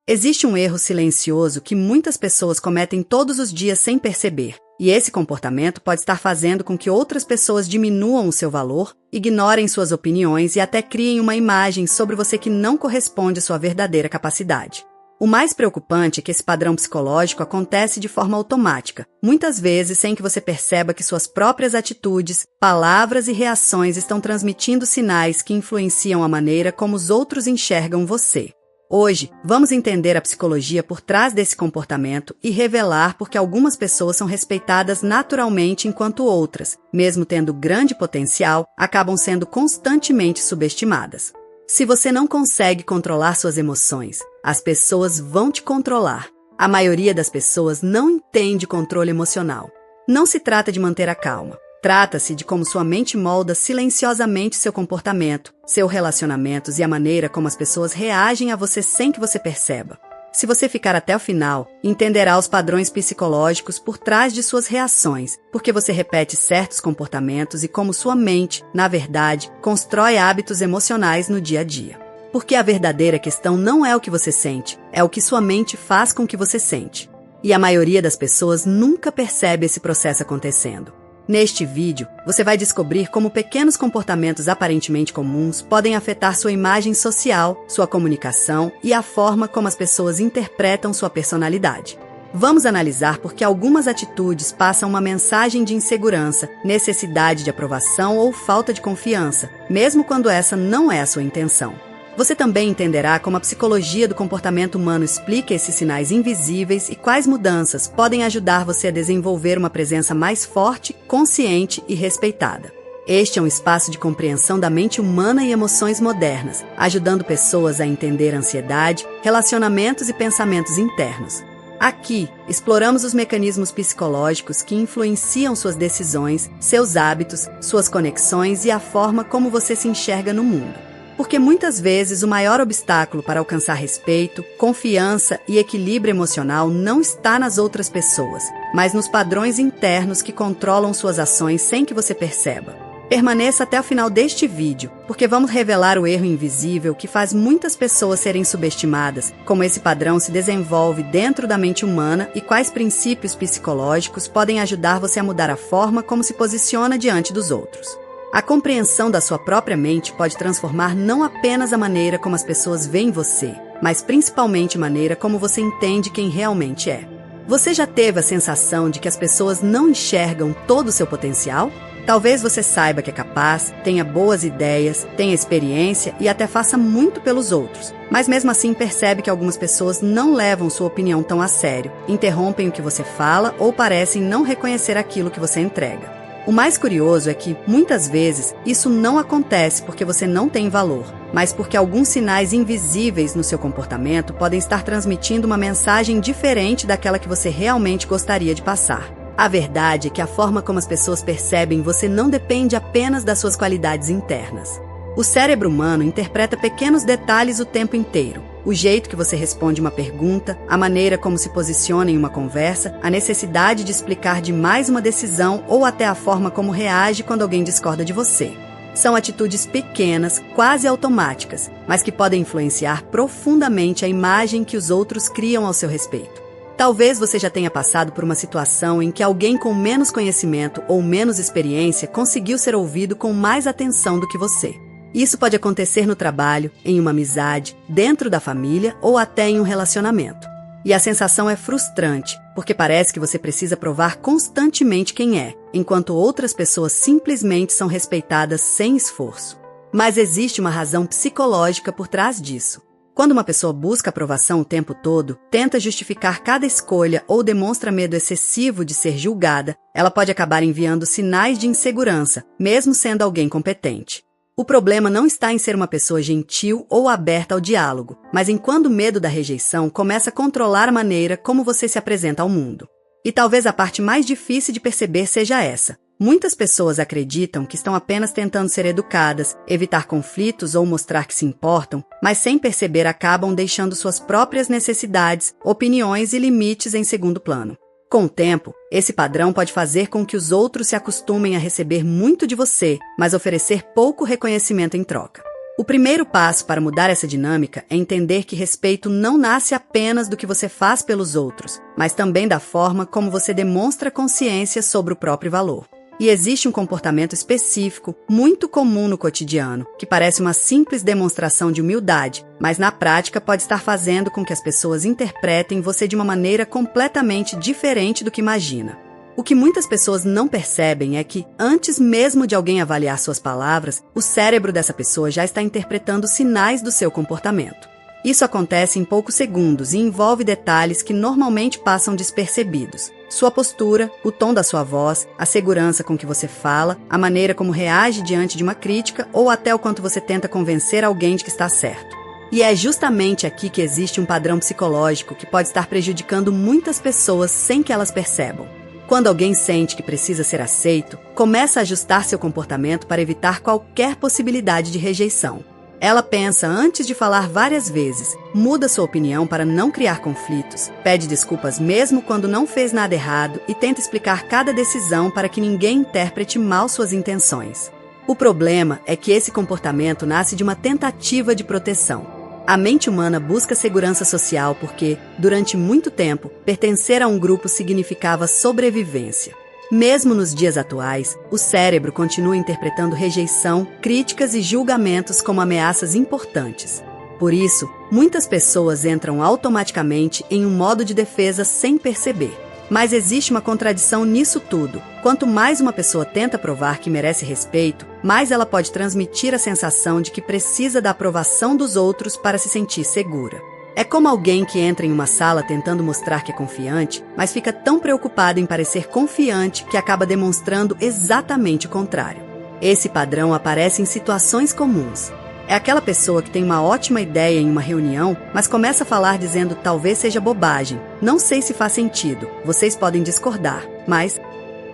Existe um erro silencioso que muitas pessoas cometem todos os dias sem perceber, e esse comportamento pode estar fazendo com que outras pessoas diminuam o seu valor, ignorem suas opiniões e até criem uma imagem sobre você que não corresponde à sua verdadeira capacidade. O mais preocupante é que esse padrão psicológico acontece de forma automática, muitas vezes sem que você perceba que suas próprias atitudes, palavras e reações estão transmitindo sinais que influenciam a maneira como os outros enxergam você. Hoje, vamos entender a psicologia por trás desse comportamento e revelar por que algumas pessoas são respeitadas naturalmente enquanto outras, mesmo tendo grande potencial, acabam sendo constantemente subestimadas. Se você não consegue controlar suas emoções, as pessoas vão te controlar. A maioria das pessoas não entende controle emocional. Não se trata de manter a calma. Trata-se de como sua mente molda silenciosamente seu comportamento, seus relacionamentos e a maneira como as pessoas reagem a você sem que você perceba. Se você ficar até o final, entenderá os padrões psicológicos por trás de suas reações, porque você repete certos comportamentos e como sua mente, na verdade, constrói hábitos emocionais no dia a dia. Porque a verdadeira questão não é o que você sente, é o que sua mente faz com que você sente. E a maioria das pessoas nunca percebe esse processo acontecendo. Neste vídeo, você vai descobrir como pequenos comportamentos aparentemente comuns podem afetar sua imagem social, sua comunicação e a forma como as pessoas interpretam sua personalidade. Vamos analisar por que algumas atitudes passam uma mensagem de insegurança, necessidade de aprovação ou falta de confiança, mesmo quando essa não é a sua intenção. Você também entenderá como a psicologia do comportamento humano explica esses sinais invisíveis e quais mudanças podem ajudar você a desenvolver uma presença mais forte, consciente e respeitada. Este é um espaço de compreensão da mente humana e emoções modernas, ajudando pessoas a entender ansiedade, relacionamentos e pensamentos internos. Aqui, exploramos os mecanismos psicológicos que influenciam suas decisões, seus hábitos, suas conexões e a forma como você se enxerga no mundo. Porque muitas vezes o maior obstáculo para alcançar respeito, confiança e equilíbrio emocional não está nas outras pessoas, mas nos padrões internos que controlam suas ações sem que você perceba. Permaneça até o final deste vídeo, porque vamos revelar o erro invisível que faz muitas pessoas serem subestimadas, como esse padrão se desenvolve dentro da mente humana e quais princípios psicológicos podem ajudar você a mudar a forma como se posiciona diante dos outros. A compreensão da sua própria mente pode transformar não apenas a maneira como as pessoas veem você, mas principalmente a maneira como você entende quem realmente é. Você já teve a sensação de que as pessoas não enxergam todo o seu potencial? Talvez você saiba que é capaz, tenha boas ideias, tenha experiência e até faça muito pelos outros, mas mesmo assim percebe que algumas pessoas não levam sua opinião tão a sério, interrompem o que você fala ou parecem não reconhecer aquilo que você entrega. O mais curioso é que, muitas vezes, isso não acontece porque você não tem valor, mas porque alguns sinais invisíveis no seu comportamento podem estar transmitindo uma mensagem diferente daquela que você realmente gostaria de passar. A verdade é que a forma como as pessoas percebem você não depende apenas das suas qualidades internas. O cérebro humano interpreta pequenos detalhes o tempo inteiro. O jeito que você responde uma pergunta, a maneira como se posiciona em uma conversa, a necessidade de explicar demais uma decisão ou até a forma como reage quando alguém discorda de você. São atitudes pequenas, quase automáticas, mas que podem influenciar profundamente a imagem que os outros criam ao seu respeito. Talvez você já tenha passado por uma situação em que alguém com menos conhecimento ou menos experiência conseguiu ser ouvido com mais atenção do que você. Isso pode acontecer no trabalho, em uma amizade, dentro da família ou até em um relacionamento. E a sensação é frustrante, porque parece que você precisa provar constantemente quem é, enquanto outras pessoas simplesmente são respeitadas sem esforço. Mas existe uma razão psicológica por trás disso. Quando uma pessoa busca aprovação o tempo todo, tenta justificar cada escolha ou demonstra medo excessivo de ser julgada, ela pode acabar enviando sinais de insegurança, mesmo sendo alguém competente. O problema não está em ser uma pessoa gentil ou aberta ao diálogo, mas em quando o medo da rejeição começa a controlar a maneira como você se apresenta ao mundo. E talvez a parte mais difícil de perceber seja essa. Muitas pessoas acreditam que estão apenas tentando ser educadas, evitar conflitos ou mostrar que se importam, mas sem perceber acabam deixando suas próprias necessidades, opiniões e limites em segundo plano. Com o tempo, esse padrão pode fazer com que os outros se acostumem a receber muito de você, mas oferecer pouco reconhecimento em troca. O primeiro passo para mudar essa dinâmica é entender que respeito não nasce apenas do que você faz pelos outros, mas também da forma como você demonstra consciência sobre o próprio valor. E existe um comportamento específico, muito comum no cotidiano, que parece uma simples demonstração de humildade, mas na prática pode estar fazendo com que as pessoas interpretem você de uma maneira completamente diferente do que imagina. O que muitas pessoas não percebem é que, antes mesmo de alguém avaliar suas palavras, o cérebro dessa pessoa já está interpretando sinais do seu comportamento. Isso acontece em poucos segundos e envolve detalhes que normalmente passam despercebidos. Sua postura, o tom da sua voz, a segurança com que você fala, a maneira como reage diante de uma crítica ou até o quanto você tenta convencer alguém de que está certo. E é justamente aqui que existe um padrão psicológico que pode estar prejudicando muitas pessoas sem que elas percebam. Quando alguém sente que precisa ser aceito, começa a ajustar seu comportamento para evitar qualquer possibilidade de rejeição. Ela pensa antes de falar várias vezes, muda sua opinião para não criar conflitos, pede desculpas mesmo quando não fez nada errado e tenta explicar cada decisão para que ninguém interprete mal suas intenções. O problema é que esse comportamento nasce de uma tentativa de proteção. A mente humana busca segurança social porque, durante muito tempo, pertencer a um grupo significava sobrevivência. Mesmo nos dias atuais, o cérebro continua interpretando rejeição, críticas e julgamentos como ameaças importantes. Por isso, muitas pessoas entram automaticamente em um modo de defesa sem perceber. Mas existe uma contradição nisso tudo. Quanto mais uma pessoa tenta provar que merece respeito, mais ela pode transmitir a sensação de que precisa da aprovação dos outros para se sentir segura. É como alguém que entra em uma sala tentando mostrar que é confiante, mas fica tão preocupado em parecer confiante que acaba demonstrando exatamente o contrário. Esse padrão aparece em situações comuns. É aquela pessoa que tem uma ótima ideia em uma reunião, mas começa a falar dizendo talvez seja bobagem, não sei se faz sentido, vocês podem discordar, mas...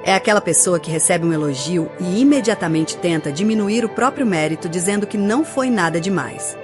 É aquela pessoa que recebe um elogio e imediatamente tenta diminuir o próprio mérito dizendo que não foi nada demais.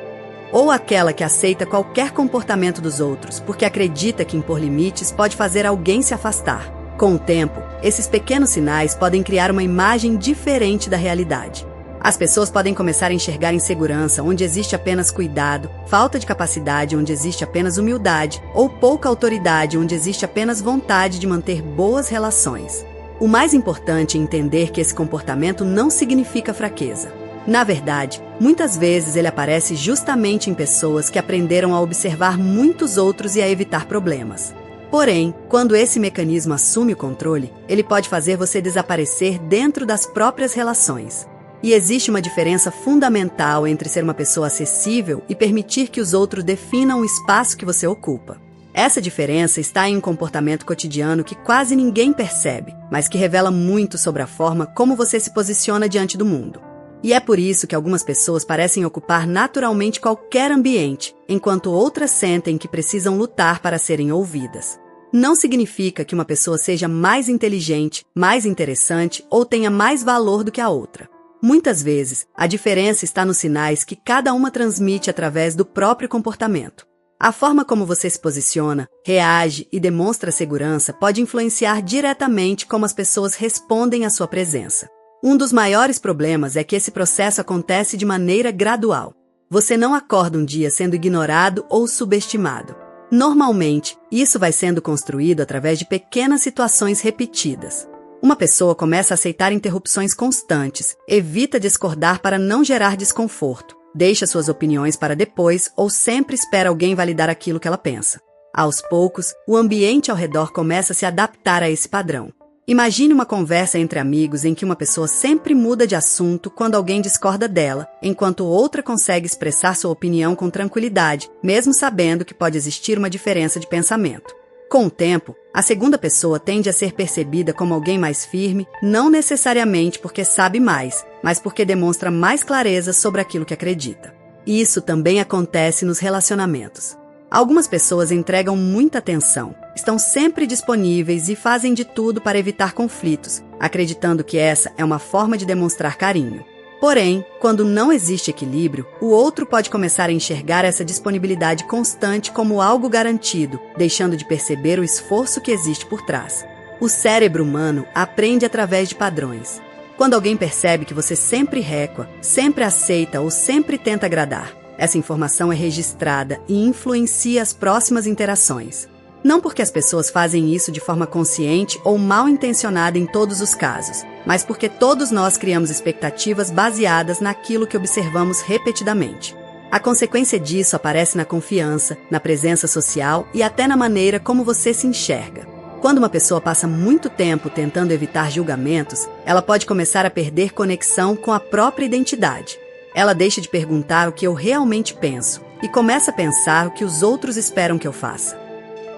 Ou aquela que aceita qualquer comportamento dos outros porque acredita que impor limites pode fazer alguém se afastar. Com o tempo, esses pequenos sinais podem criar uma imagem diferente da realidade. As pessoas podem começar a enxergar insegurança onde existe apenas cuidado, falta de capacidade onde existe apenas humildade, ou pouca autoridade onde existe apenas vontade de manter boas relações. O mais importante é entender que esse comportamento não significa fraqueza. Na verdade, muitas vezes ele aparece justamente em pessoas que aprenderam a observar muitos outros e a evitar problemas. Porém, quando esse mecanismo assume o controle, ele pode fazer você desaparecer dentro das próprias relações. E existe uma diferença fundamental entre ser uma pessoa acessível e permitir que os outros definam o espaço que você ocupa. Essa diferença está em um comportamento cotidiano que quase ninguém percebe, mas que revela muito sobre a forma como você se posiciona diante do mundo. E é por isso que algumas pessoas parecem ocupar naturalmente qualquer ambiente, enquanto outras sentem que precisam lutar para serem ouvidas. Não significa que uma pessoa seja mais inteligente, mais interessante ou tenha mais valor do que a outra. Muitas vezes, a diferença está nos sinais que cada uma transmite através do próprio comportamento. A forma como você se posiciona, reage e demonstra segurança pode influenciar diretamente como as pessoas respondem à sua presença. Um dos maiores problemas é que esse processo acontece de maneira gradual. Você não acorda um dia sendo ignorado ou subestimado. Normalmente, isso vai sendo construído através de pequenas situações repetidas. Uma pessoa começa a aceitar interrupções constantes, evita discordar para não gerar desconforto, deixa suas opiniões para depois ou sempre espera alguém validar aquilo que ela pensa. Aos poucos, o ambiente ao redor começa a se adaptar a esse padrão. Imagine uma conversa entre amigos em que uma pessoa sempre muda de assunto quando alguém discorda dela, enquanto outra consegue expressar sua opinião com tranquilidade, mesmo sabendo que pode existir uma diferença de pensamento. Com o tempo, a segunda pessoa tende a ser percebida como alguém mais firme, não necessariamente porque sabe mais, mas porque demonstra mais clareza sobre aquilo que acredita. E isso também acontece nos relacionamentos. Algumas pessoas entregam muita atenção, estão sempre disponíveis e fazem de tudo para evitar conflitos, acreditando que essa é uma forma de demonstrar carinho. Porém, quando não existe equilíbrio, o outro pode começar a enxergar essa disponibilidade constante como algo garantido, deixando de perceber o esforço que existe por trás. O cérebro humano aprende através de padrões. Quando alguém percebe que você sempre recua, sempre aceita ou sempre tenta agradar, essa informação é registrada e influencia as próximas interações. Não porque as pessoas fazem isso de forma consciente ou mal intencionada em todos os casos, mas porque todos nós criamos expectativas baseadas naquilo que observamos repetidamente. A consequência disso aparece na confiança, na presença social e até na maneira como você se enxerga. Quando uma pessoa passa muito tempo tentando evitar julgamentos, ela pode começar a perder conexão com a própria identidade. Ela deixa de perguntar o que eu realmente penso e começa a pensar o que os outros esperam que eu faça.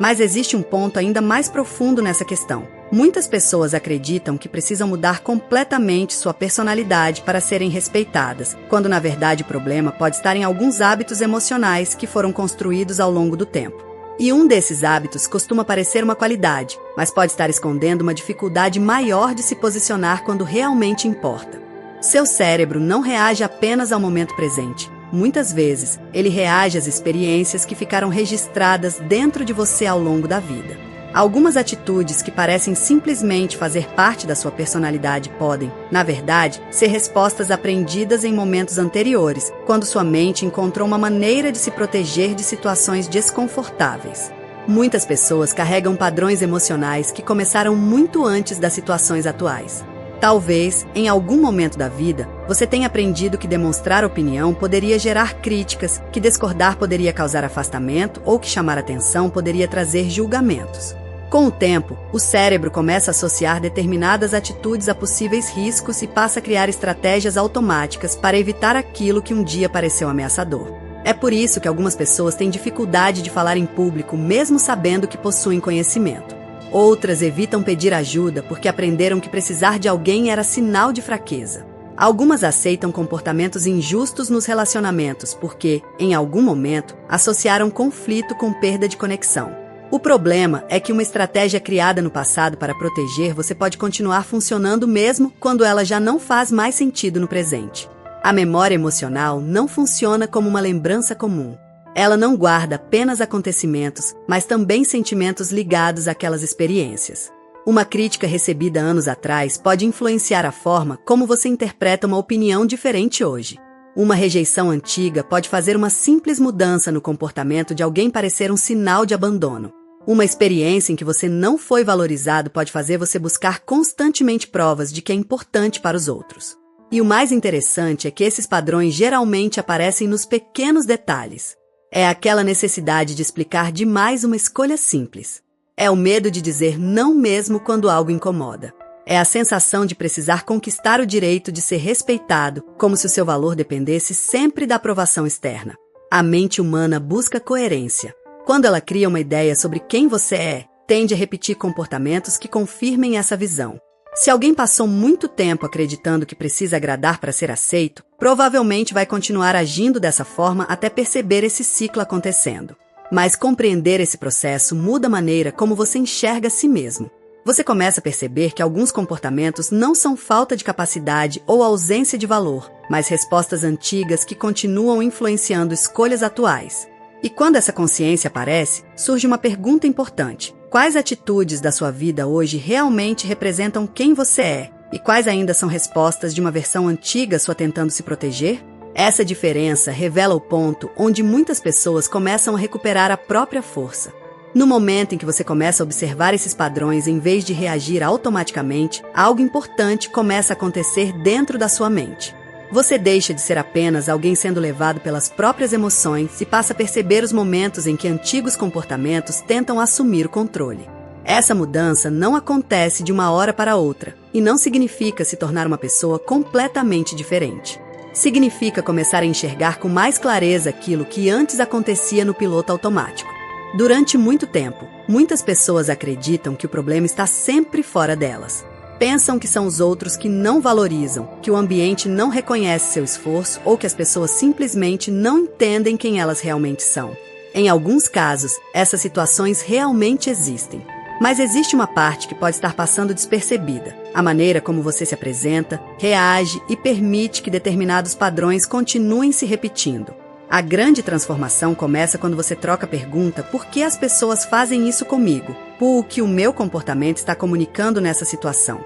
Mas existe um ponto ainda mais profundo nessa questão. Muitas pessoas acreditam que precisam mudar completamente sua personalidade para serem respeitadas, quando na verdade o problema pode estar em alguns hábitos emocionais que foram construídos ao longo do tempo. E um desses hábitos costuma parecer uma qualidade, mas pode estar escondendo uma dificuldade maior de se posicionar quando realmente importa. Seu cérebro não reage apenas ao momento presente. Muitas vezes, ele reage às experiências que ficaram registradas dentro de você ao longo da vida. Algumas atitudes que parecem simplesmente fazer parte da sua personalidade podem, na verdade, ser respostas aprendidas em momentos anteriores, quando sua mente encontrou uma maneira de se proteger de situações desconfortáveis. Muitas pessoas carregam padrões emocionais que começaram muito antes das situações atuais. Talvez, em algum momento da vida, você tenha aprendido que demonstrar opinião poderia gerar críticas, que discordar poderia causar afastamento ou que chamar atenção poderia trazer julgamentos. Com o tempo, o cérebro começa a associar determinadas atitudes a possíveis riscos e passa a criar estratégias automáticas para evitar aquilo que um dia pareceu ameaçador. É por isso que algumas pessoas têm dificuldade de falar em público, mesmo sabendo que possuem conhecimento. Outras evitam pedir ajuda porque aprenderam que precisar de alguém era sinal de fraqueza. Algumas aceitam comportamentos injustos nos relacionamentos porque, em algum momento, associaram conflito com perda de conexão. O problema é que uma estratégia criada no passado para proteger você pode continuar funcionando mesmo quando ela já não faz mais sentido no presente. A memória emocional não funciona como uma lembrança comum. Ela não guarda apenas acontecimentos, mas também sentimentos ligados àquelas experiências. Uma crítica recebida anos atrás pode influenciar a forma como você interpreta uma opinião diferente hoje. Uma rejeição antiga pode fazer uma simples mudança no comportamento de alguém parecer um sinal de abandono. Uma experiência em que você não foi valorizado pode fazer você buscar constantemente provas de que é importante para os outros. E o mais interessante é que esses padrões geralmente aparecem nos pequenos detalhes. É aquela necessidade de explicar demais uma escolha simples. É o medo de dizer não mesmo quando algo incomoda. É a sensação de precisar conquistar o direito de ser respeitado, como se o seu valor dependesse sempre da aprovação externa. A mente humana busca coerência. Quando ela cria uma ideia sobre quem você é, tende a repetir comportamentos que confirmem essa visão. Se alguém passou muito tempo acreditando que precisa agradar para ser aceito, provavelmente vai continuar agindo dessa forma até perceber esse ciclo acontecendo. Mas compreender esse processo muda a maneira como você enxerga a si mesmo. Você começa a perceber que alguns comportamentos não são falta de capacidade ou ausência de valor, mas respostas antigas que continuam influenciando escolhas atuais. E quando essa consciência aparece, surge uma pergunta importante. Quais atitudes da sua vida hoje realmente representam quem você é? E quais ainda são respostas de uma versão antiga sua tentando se proteger? Essa diferença revela o ponto onde muitas pessoas começam a recuperar a própria força. No momento em que você começa a observar esses padrões em vez de reagir automaticamente, algo importante começa a acontecer dentro da sua mente. Você deixa de ser apenas alguém sendo levado pelas próprias emoções e passa a perceber os momentos em que antigos comportamentos tentam assumir o controle. Essa mudança não acontece de uma hora para outra e não significa se tornar uma pessoa completamente diferente. Significa começar a enxergar com mais clareza aquilo que antes acontecia no piloto automático. Durante muito tempo, muitas pessoas acreditam que o problema está sempre fora delas. Pensam que são os outros que não valorizam, que o ambiente não reconhece seu esforço ou que as pessoas simplesmente não entendem quem elas realmente são. Em alguns casos, essas situações realmente existem. Mas existe uma parte que pode estar passando despercebida. A maneira como você se apresenta, reage e permite que determinados padrões continuem se repetindo. A grande transformação começa quando você troca a pergunta por que as pessoas fazem isso comigo, por o que o meu comportamento está comunicando nessa situação.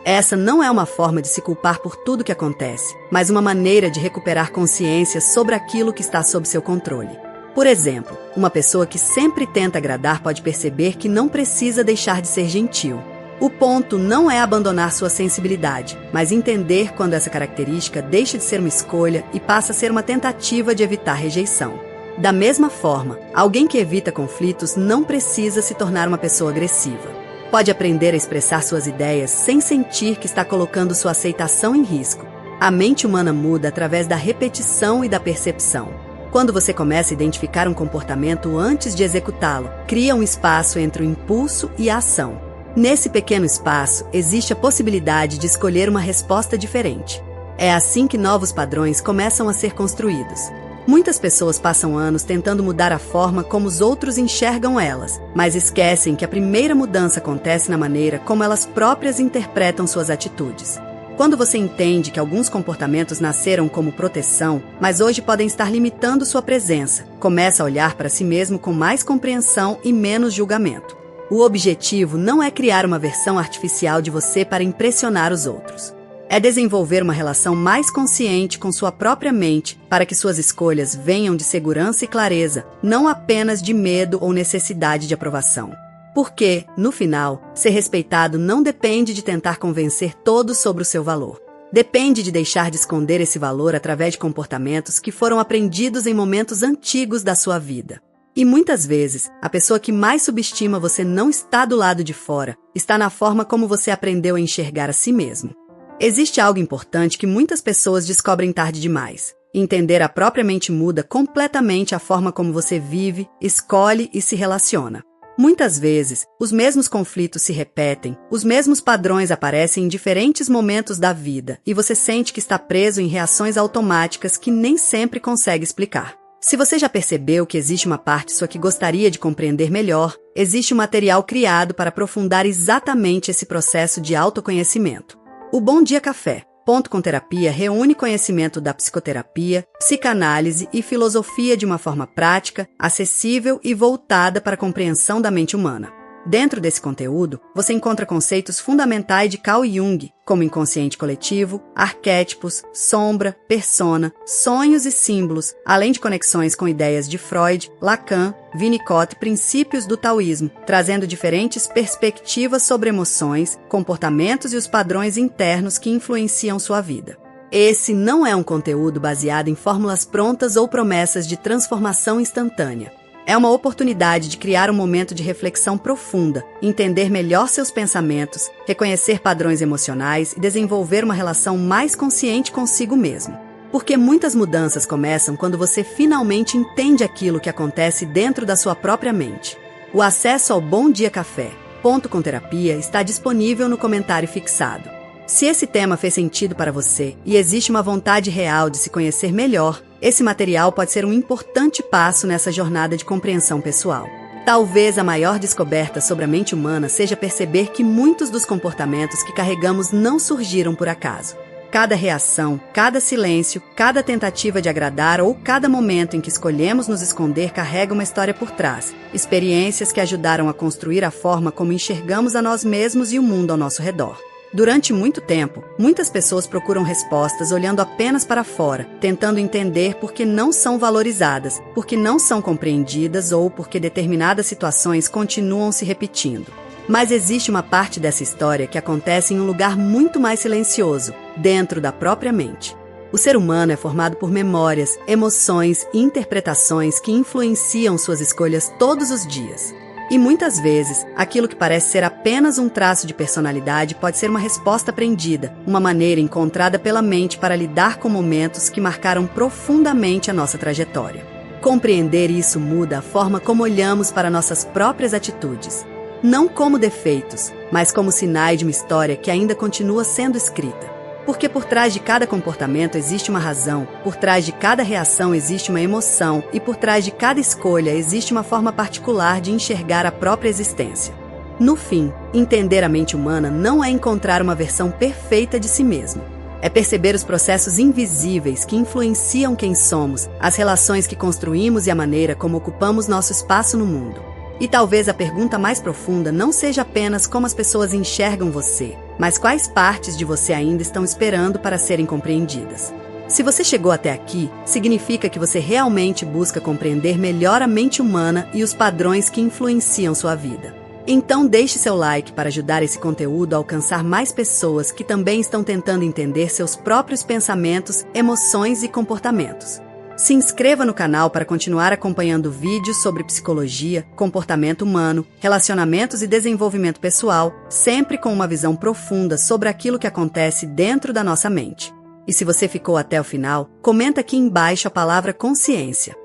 Essa não é uma forma de se culpar por tudo que acontece, mas uma maneira de recuperar consciência sobre aquilo que está sob seu controle. Por exemplo, uma pessoa que sempre tenta agradar pode perceber que não precisa deixar de ser gentil. O ponto não é abandonar sua sensibilidade, mas entender quando essa característica deixa de ser uma escolha e passa a ser uma tentativa de evitar rejeição. Da mesma forma, alguém que evita conflitos não precisa se tornar uma pessoa agressiva. Pode aprender a expressar suas ideias sem sentir que está colocando sua aceitação em risco. A mente humana muda através da repetição e da percepção. Quando você começa a identificar um comportamento antes de executá-lo, cria um espaço entre o impulso e a ação. Nesse pequeno espaço, existe a possibilidade de escolher uma resposta diferente. É assim que novos padrões começam a ser construídos. Muitas pessoas passam anos tentando mudar a forma como os outros enxergam elas, mas esquecem que a primeira mudança acontece na maneira como elas próprias interpretam suas atitudes. Quando você entende que alguns comportamentos nasceram como proteção, mas hoje podem estar limitando sua presença, começa a olhar para si mesmo com mais compreensão e menos julgamento. O objetivo não é criar uma versão artificial de você para impressionar os outros. É desenvolver uma relação mais consciente com sua própria mente para que suas escolhas venham de segurança e clareza, não apenas de medo ou necessidade de aprovação. Porque, no final, ser respeitado não depende de tentar convencer todos sobre o seu valor. Depende de deixar de esconder esse valor através de comportamentos que foram aprendidos em momentos antigos da sua vida. E muitas vezes, a pessoa que mais subestima você não está do lado de fora, está na forma como você aprendeu a enxergar a si mesmo. Existe algo importante que muitas pessoas descobrem tarde demais. Entender a própria mente muda completamente a forma como você vive, escolhe e se relaciona. Muitas vezes, os mesmos conflitos se repetem, os mesmos padrões aparecem em diferentes momentos da vida e você sente que está preso em reações automáticas que nem sempre consegue explicar. Se você já percebeu que existe uma parte sua que gostaria de compreender melhor, existe um material criado para aprofundar exatamente esse processo de autoconhecimento. O Bom Dia Café, Ponto com Terapia reúne conhecimento da psicoterapia, psicanálise e filosofia de uma forma prática, acessível e voltada para a compreensão da mente humana. Dentro desse conteúdo, você encontra conceitos fundamentais de Carl Jung, como inconsciente coletivo, arquétipos, sombra, persona, sonhos e símbolos, além de conexões com ideias de Freud, Lacan, Winnicott e princípios do taoísmo, trazendo diferentes perspectivas sobre emoções, comportamentos e os padrões internos que influenciam sua vida. Esse não é um conteúdo baseado em fórmulas prontas ou promessas de transformação instantânea. É uma oportunidade de criar um momento de reflexão profunda, entender melhor seus pensamentos, reconhecer padrões emocionais e desenvolver uma relação mais consciente consigo mesmo. Porque muitas mudanças começam quando você finalmente entende aquilo que acontece dentro da sua própria mente. O acesso ao Bom Dia Café, Ponto com Terapia, está disponível no comentário fixado. Se esse tema fez sentido para você e existe uma vontade real de se conhecer melhor, esse material pode ser um importante passo nessa jornada de compreensão pessoal. Talvez a maior descoberta sobre a mente humana seja perceber que muitos dos comportamentos que carregamos não surgiram por acaso. Cada reação, cada silêncio, cada tentativa de agradar ou cada momento em que escolhemos nos esconder carrega uma história por trás, experiências que ajudaram a construir a forma como enxergamos a nós mesmos e o mundo ao nosso redor. Durante muito tempo, muitas pessoas procuram respostas olhando apenas para fora, tentando entender por que não são valorizadas, por que não são compreendidas ou por que determinadas situações continuam se repetindo. Mas existe uma parte dessa história que acontece em um lugar muito mais silencioso, dentro da própria mente. O ser humano é formado por memórias, emoções e interpretações que influenciam suas escolhas todos os dias. E muitas vezes, aquilo que parece ser apenas um traço de personalidade pode ser uma resposta aprendida, uma maneira encontrada pela mente para lidar com momentos que marcaram profundamente a nossa trajetória. Compreender isso muda a forma como olhamos para nossas próprias atitudes. Não como defeitos, mas como sinais de uma história que ainda continua sendo escrita. Porque por trás de cada comportamento existe uma razão, por trás de cada reação existe uma emoção e por trás de cada escolha existe uma forma particular de enxergar a própria existência. No fim, entender a mente humana não é encontrar uma versão perfeita de si mesmo. É perceber os processos invisíveis que influenciam quem somos, as relações que construímos e a maneira como ocupamos nosso espaço no mundo. E talvez a pergunta mais profunda não seja apenas como as pessoas enxergam você, Mas quais partes de você ainda estão esperando para serem compreendidas? Se você chegou até aqui, significa que você realmente busca compreender melhor a mente humana e os padrões que influenciam sua vida. Então deixe seu like para ajudar esse conteúdo a alcançar mais pessoas que também estão tentando entender seus próprios pensamentos, emoções e comportamentos. Se inscreva no canal para continuar acompanhando vídeos sobre psicologia, comportamento humano, relacionamentos e desenvolvimento pessoal, sempre com uma visão profunda sobre aquilo que acontece dentro da nossa mente. E se você ficou até o final, comenta aqui embaixo a palavra consciência.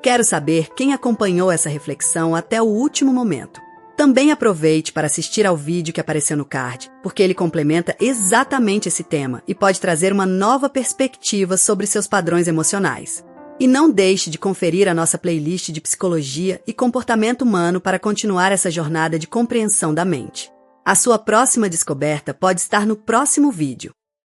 Quero saber quem acompanhou essa reflexão até o último momento. Também aproveite para assistir ao vídeo que apareceu no card, porque ele complementa exatamente esse tema e pode trazer uma nova perspectiva sobre seus padrões emocionais. E não deixe de conferir a nossa playlist de psicologia e comportamento humano para continuar essa jornada de compreensão da mente. A sua próxima descoberta pode estar no próximo vídeo.